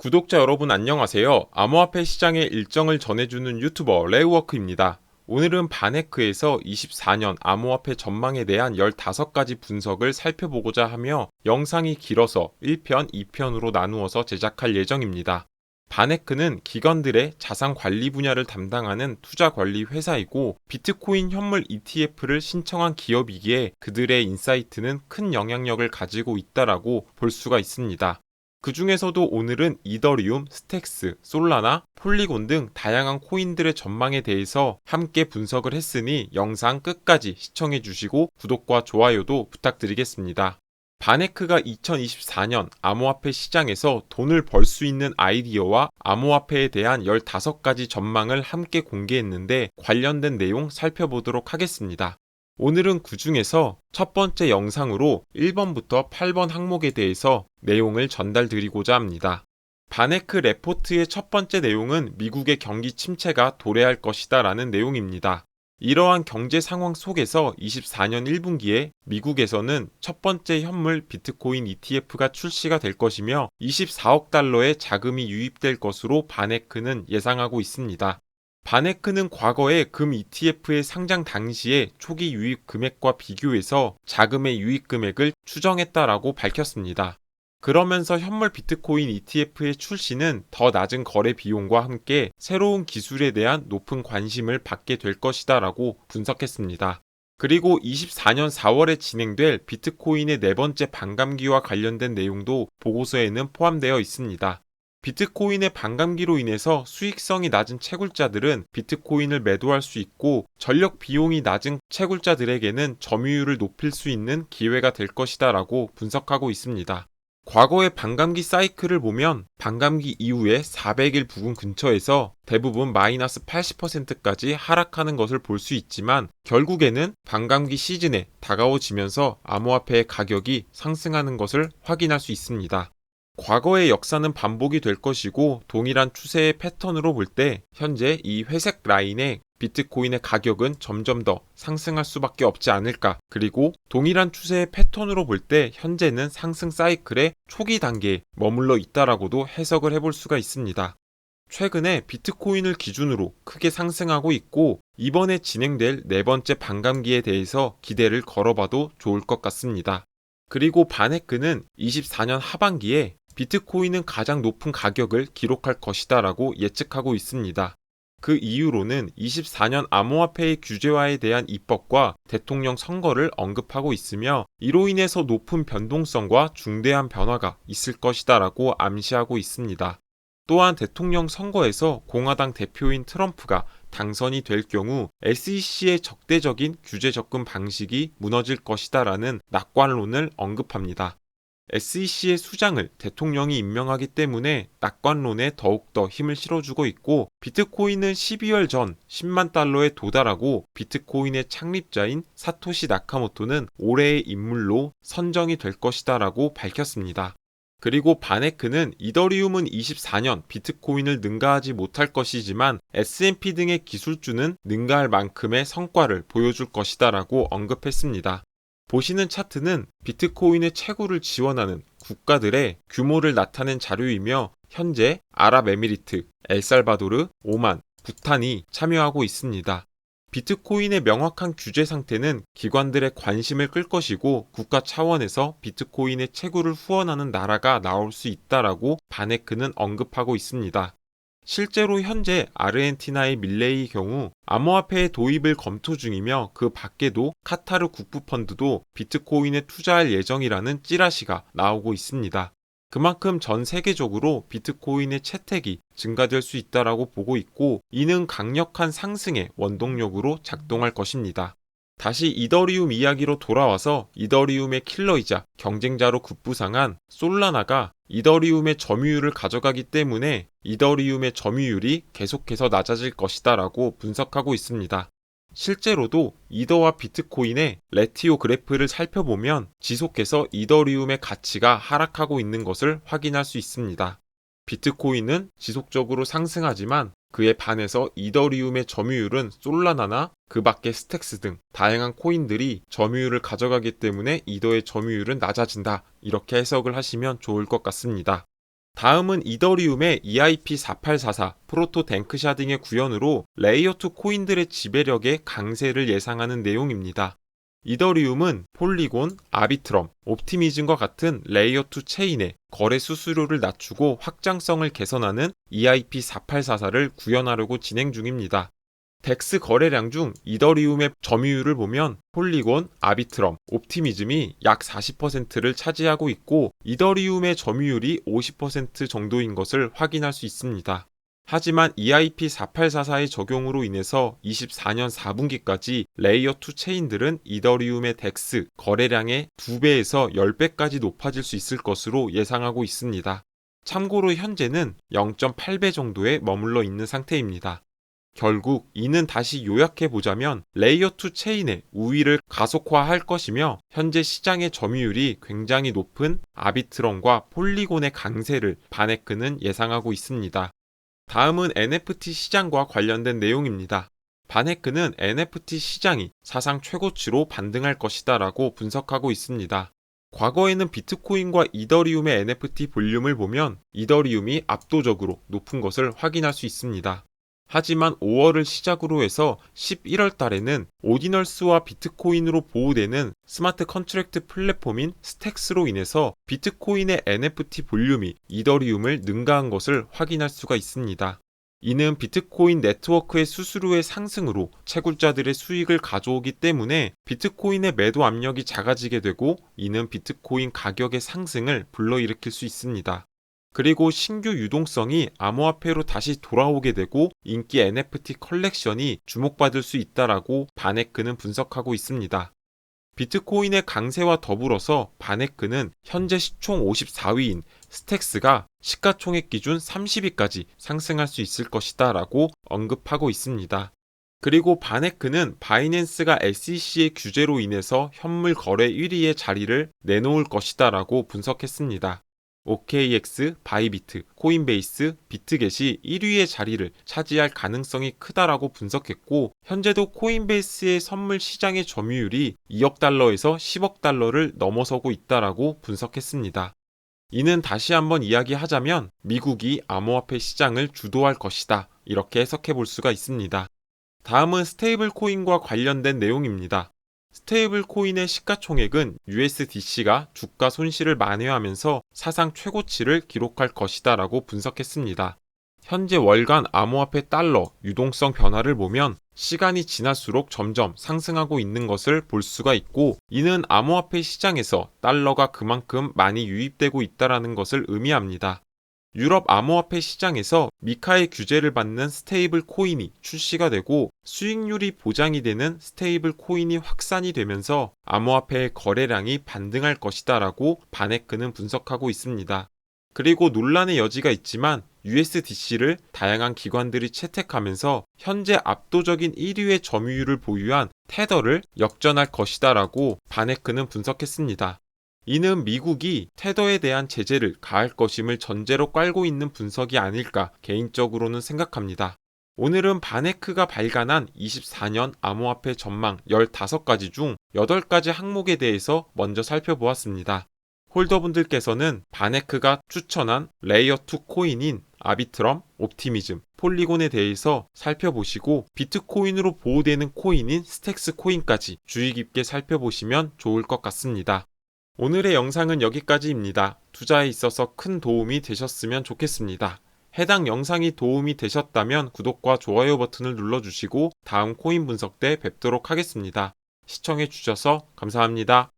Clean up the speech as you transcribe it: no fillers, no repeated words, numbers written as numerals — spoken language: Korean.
구독자 여러분 안녕하세요. 암호화폐 시장의 일정을 전해주는 유튜버 레우워크입니다. 오늘은 바네크에서 24년 암호화폐 전망에 대한 15가지 분석을 살펴보고자 하며 영상이 길어서 1편, 2편으로 나누어서 제작할 예정입니다. 바네크는 기관들의 자산 관리 분야를 담당하는 투자 관리 회사이고 비트코인 현물 ETF를 신청한 기업이기에 그들의 인사이트는 큰 영향력을 가지고 있다라고 볼 수가 있습니다. 그 중에서도 오늘은 이더리움, 스택스, 솔라나, 폴리곤 등 다양한 코인들의 전망에 대해서 함께 분석을 했으니 영상 끝까지 시청해 주시고 구독과 좋아요도 부탁드리겠습니다. 바네크가 2024년 암호화폐 시장에서 돈을 벌 수 있는 아이디어와 암호화폐에 대한 15가지 전망을 함께 공개했는데 관련된 내용 살펴보도록 하겠습니다. 오늘은 그 중에서 첫 번째 영상으로 1번부터 8번 항목에 대해서 내용을 전달드리고자 합니다. 바네크 레포트의 첫 번째 내용은 미국의 경기 침체가 도래할 것이다 라는 내용입니다. 이러한 경제 상황 속에서 24년 1분기에 미국에서는 첫 번째 현물 비트코인 ETF가 출시가 될 것이며 24억 달러의 자금이 유입될 것으로 바네크는 예상하고 있습니다. 바네크는 과거에 금 ETF의 상장 당시의 초기 유입 금액과 비교해서 자금의 유입 금액을 추정했다라고 밝혔습니다. 그러면서 현물 비트코인 ETF의 출시는 더 낮은 거래 비용과 함께 새로운 기술에 대한 높은 관심을 받게 될 것이다라고 분석했습니다. 그리고 24년 4월에 진행될 비트코인의 네 번째 반감기와 관련된 내용도 보고서에는 포함되어 있습니다. 비트코인의 반감기로 인해서 수익성이 낮은 채굴자들은 비트코인을 매도할 수 있고 전력 비용이 낮은 채굴자들에게는 점유율을 높일 수 있는 기회가 될 것이다 라고 분석하고 있습니다. 과거의 반감기 사이클을 보면 반감기 이후에 400일 부근 근처에서 대부분 마이너스 80%까지 하락하는 것을 볼 수 있지만 결국에는 반감기 시즌에 다가오지면서 암호화폐의 가격이 상승하는 것을 확인할 수 있습니다. 과거의 역사는 반복이 될 것이고 동일한 추세의 패턴으로 볼 때 현재 이 회색 라인의 비트코인의 가격은 점점 더 상승할 수밖에 없지 않을까. 그리고 동일한 추세의 패턴으로 볼 때 현재는 상승 사이클의 초기 단계에 머물러 있다라고도 해석을 해볼 수가 있습니다. 최근에 비트코인을 기준으로 크게 상승하고 있고 이번에 진행될 네 번째 반감기에 대해서 기대를 걸어봐도 좋을 것 같습니다. 그리고 바네크는 24년 하반기에 비트코인은 가장 높은 가격을 기록할 것이다 라고 예측하고 있습니다. 그 이유로는 24년 암호화폐의 규제화에 대한 입법과 대통령 선거를 언급하고 있으며 이로 인해서 높은 변동성과 중대한 변화가 있을 것이다 라고 암시하고 있습니다. 또한 대통령 선거에서 공화당 대표인 트럼프가 당선이 될 경우 SEC의 적대적인 규제 접근 방식이 무너질 것이다 라는 낙관론을 언급합니다. SEC의 수장을 대통령이 임명하기 때문에 낙관론에 더욱더 힘을 실어주고 있고 비트코인은 12월 전 10만 달러에 도달하고 비트코인의 창립자인 사토시 나카모토는 올해의 인물로 선정이 될 것이다 라고 밝혔습니다. 그리고 바네크는 이더리움은 24년 비트코인을 능가하지 못할 것이지만 S&P 등의 기술주는 능가할 만큼의 성과를 보여줄 것이다 라고 언급했습니다. 보시는 차트는 비트코인의 채굴을 지원하는 국가들의 규모를 나타낸 자료이며 현재 아랍에미리트, 엘살바도르, 오만, 부탄이 참여하고 있습니다. 비트코인의 명확한 규제 상태는 기관들의 관심을 끌 것이고 국가 차원에서 비트코인의 채굴을 후원하는 나라가 나올 수 있다라고 바네크는 언급하고 있습니다. 실제로 현재 아르헨티나의 밀레이의 경우 암호화폐의 도입을 검토 중이며 그 밖에도 카타르 국부펀드도 비트코인에 투자할 예정이라는 찌라시가 나오고 있습니다. 그만큼 전 세계적으로 비트코인의 채택이 증가될 수 있다라고 보고 있고 이는 강력한 상승의 원동력으로 작동할 것입니다. 다시 이더리움 이야기로 돌아와서 이더리움의 킬러이자 경쟁자로 급부상한 솔라나가 이더리움의 점유율을 가져가기 때문에 이더리움의 점유율이 계속해서 낮아질 것이다 라고 분석하고 있습니다. 실제로도 이더와 비트코인의 레티오 그래프를 살펴보면 지속해서 이더리움의 가치가 하락하고 있는 것을 확인할 수 있습니다. 비트코인은 지속적으로 상승하지만 그에 반해서 이더리움의 점유율은 솔라나나 그 밖의 스택스 등 다양한 코인들이 점유율을 가져가기 때문에 이더의 점유율은 낮아진다. 이렇게 해석을 하시면 좋을 것 같습니다. 다음은 이더리움의 EIP4844, 프로토 댕크샤 등의 구현으로 레이어2 코인들의 지배력의 강세를 예상하는 내용입니다. 이더리움은 폴리곤, 아비트럼, 옵티미즘과 같은 레이어2 체인의 거래 수수료를 낮추고 확장성을 개선하는 EIP4844를 구현하려고 진행 중입니다. 덱스 거래량 중 이더리움의 점유율을 보면 폴리곤, 아비트럼, 옵티미즘이 약 40%를 차지하고 있고 이더리움의 점유율이 50% 정도인 것을 확인할 수 있습니다. 하지만 EIP4844의 적용으로 인해서 24년 4분기까지 레이어2 체인들은 이더리움의 덱스 거래량의 2배에서 10배까지 높아질 수 있을 것으로 예상하고 있습니다. 참고로 현재는 0.8배 정도에 머물러 있는 상태입니다. 결국 이는 다시 요약해보자면 레이어2 체인의 우위를 가속화할 것이며 현재 시장의 점유율이 굉장히 높은 아비트럼과 폴리곤의 강세를 바네크는 예상하고 있습니다. 다음은 NFT 시장과 관련된 내용입니다. 바네크는 NFT 시장이 사상 최고치로 반등할 것이다 라고 분석하고 있습니다. 과거에는 비트코인과 이더리움의 NFT 볼륨을 보면 이더리움이 압도적으로 높은 것을 확인할 수 있습니다. 하지만 5월을 시작으로 해서 11월 달에는 오디널스와 비트코인으로 보호되는 스마트 컨트랙트 플랫폼인 스택스로 인해서 비트코인의 NFT 볼륨이 이더리움을 능가한 것을 확인할 수가 있습니다. 이는 비트코인 네트워크의 수수료의 상승으로 채굴자들의 수익을 가져오기 때문에 비트코인의 매도 압력이 작아지게 되고 이는 비트코인 가격의 상승을 불러일으킬 수 있습니다. 그리고 신규 유동성이 암호화폐로 다시 돌아오게 되고 인기 NFT 컬렉션이 주목받을 수 있다라고 바네크는 분석하고 있습니다. 비트코인의 강세와 더불어서 바네크는 현재 시총 54위인 스택스가 시가총액 기준 30위까지 상승할 수 있을 것이다 라고 언급하고 있습니다. 그리고 바네크는 바이낸스가 SEC의 규제로 인해서 현물 거래 1위의 자리를 내놓을 것이다 라고 분석했습니다. OKX, 바이비트, 코인베이스, 비트겟이 1위의 자리를 차지할 가능성이 크다라고 분석했고 현재도 코인베이스의 선물 시장의 점유율이 2억 달러에서 10억 달러를 넘어서고 있다라고 분석했습니다. 이는 다시 한번 이야기하자면 미국이 암호화폐 시장을 주도할 것이다 이렇게 해석해 볼 수가 있습니다. 다음은 스테이블 코인과 관련된 내용입니다. 스테이블 코인의 시가총액은 USDC가 주가 손실을 만회하면서 사상 최고치를 기록할 것이다 라고 분석했습니다. 현재 월간 암호화폐 달러 유동성 변화를 보면 시간이 지날수록 점점 상승하고 있는 것을 볼 수가 있고 이는 암호화폐 시장에서 달러가 그만큼 많이 유입되고 있다는 것을 의미합니다. 유럽 암호화폐 시장에서 미카의 규제를 받는 스테이블 코인이 출시가 되고 수익률이 보장이 되는 스테이블 코인이 확산이 되면서 암호화폐의 거래량이 반등할 것이다 라고 바네크는 분석하고 있습니다. 그리고 논란의 여지가 있지만 USDC를 다양한 기관들이 채택하면서 현재 압도적인 1위의 점유율을 보유한 테더를 역전할 것이다 라고 바네크는 분석했습니다. 이는 미국이 테더에 대한 제재를 가할 것임을 전제로 깔고 있는 분석이 아닐까 개인적으로는 생각합니다. 오늘은 바네크가 발간한 24년 암호화폐 전망 15가지 중 8가지 항목에 대해서 먼저 살펴보았습니다. 홀더분들께서는 바네크가 추천한 레이어2 코인인 아비트럼, 옵티미즘, 폴리곤에 대해서 살펴보시고 비트코인으로 보호되는 코인인 스택스 코인까지 주의 깊게 살펴보시면 좋을 것 같습니다. 오늘의 영상은 여기까지입니다. 투자에 있어서 큰 도움이 되셨으면 좋겠습니다. 해당 영상이 도움이 되셨다면 구독과 좋아요 버튼을 눌러주시고 다음 코인 분석 때 뵙도록 하겠습니다. 시청해주셔서 감사합니다.